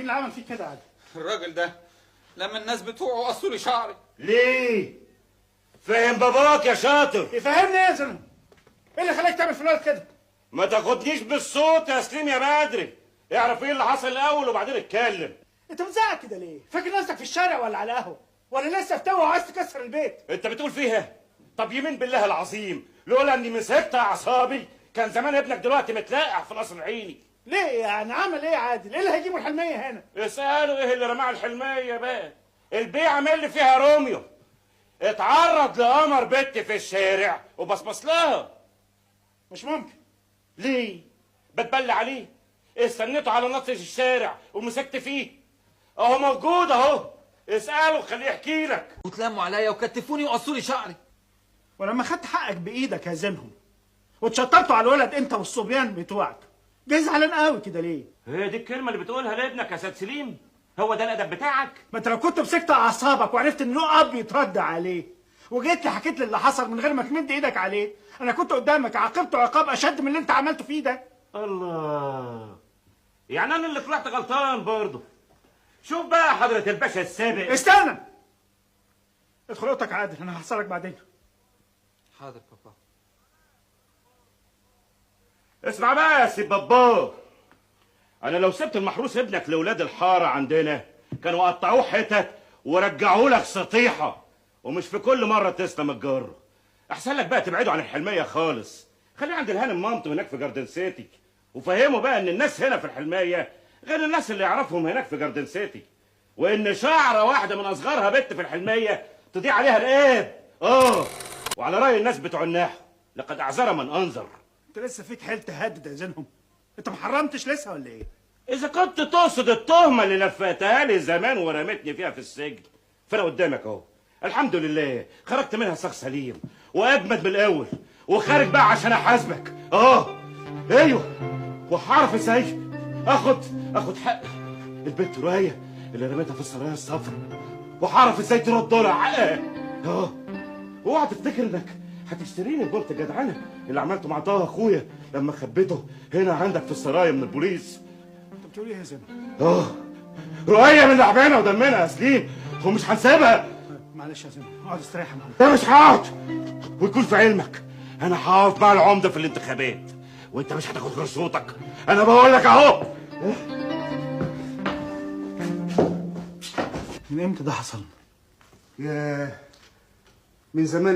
اللي عمل فيك كده عادل؟ الراجل ده لما الناس بتوعه قصوا لي شعري. ليه؟ فهم باباك يا شاطر. يفهمني ايه يا زلمه؟ ايه اللي خلاك تعمل في الولد كده؟ ما تاخدنيش بالصوت يا سليم يا بدري، اعرف ايه اللي حصل الاول وبعدين اتكلم. انت مزعق كده ليه؟ فاكر نفسك في الشارع ولا على القهوه؟ ولا لسه فتوه وعايز تكسر البيت؟ انت بتقول فيها؟ طب يمين بالله العظيم لولا اني مسكت اعصابي كان زمان ابنك دلوقتي متلاقع في القصر العيني. ليه يعني؟ عمل ايه عادل؟ ايه اللي هيجيبه الحلميه هنا؟ اسالوا ايه اللي رماه الحلميه بقى. البيعه اللي فيها روميو اتعرض لقمر بنت في الشارع وبصبص لها. مش ممكن. ليه؟ بتبلى عليه. استنيته على نص الشارع ومسكت فيه. اهو موجود اهو، اساله خليه يحكي لك. وتلموا عليا وكتفوني وقصوا لي شعري. ولما خدت حقك بايدك هزمهم واتشطرتوا على الولد انت والصبيان بتوعك، جاي زعلان قوي كده ليه؟ هي دي الكلمه اللي بتقولها لابنك يا سيد سليم؟ هو ده الادب بتاعك؟ ما انت لو كنت مسكت اعصابك وعرفت ان له اب يترد عليه وجيت لي حكيت لي اللي حصل من غير ما تمد ايدك عليه، انا كنت قدامك عاقبته عقاب اشد من اللي انت عملته فيه ده. الله، يعني انا اللي طلعت غلطان برضه. شوف بقى حضرة الباشا السابق. استنى، ادخل اوضتك عادل، انا هحصلك بعدين. حاضر بابا. اسمع بقى يا سي بابا، انا لو سبت المحروس ابنك لاولاد الحاره عندنا كانوا قطعوه حتت ورجعوه لك سطيحه، ومش في كل مره تسلم الجر. احسن لك بقى تبعدوا عن الحلميه خالص، خليه عند الهانم مامته هناك في جاردن سيتي، وفهموا بقى ان الناس هنا في الحلميه غير الناس اللي يعرفهم هناك في جاردن سيتي، وان شعره واحده من اصغرها بنت في الحلميه تضيع عليها الاب. وعلى راي الناس بتوع النحو لقد اعذر من انذر. انت لسه فيك حيل تهدد يا زينهم؟ انت ما حرمتش لسه ولا ايه؟ إذا كنت تقصد التهمة اللي لفتها لي زمان ورمتني فيها في السجن، فأنا قدامك أهو، الحمد لله خرجت منها صاغ سليم وأجمد من الأول، وخارج بقى عشان أحاسبك. أيوه، وهعرف إزاي آخد حق البنت رؤية اللي رميتها في السرايا الصفراء، وهعرف إزاي ترد لها حقها. اوعى تفتكر إنك هتشتريني بنت جدعنة اللي عملته مع طه أخويا لما خبيته هنا عندك في السرايا من البوليس. بتقول ايه يا زلمه؟ رؤية من لعبنا ودمنا يا سليم، ومش هنسيبها. معلش يا زلمه، اقعد استريح يا معلم. ده مش هقعد، ويكون في علمك انا هقف مع العمده في الانتخابات، وانت مش هتاخد غير صوتك، انا بقول لك اهو. من امتى ده حصل؟ ياه، من زمان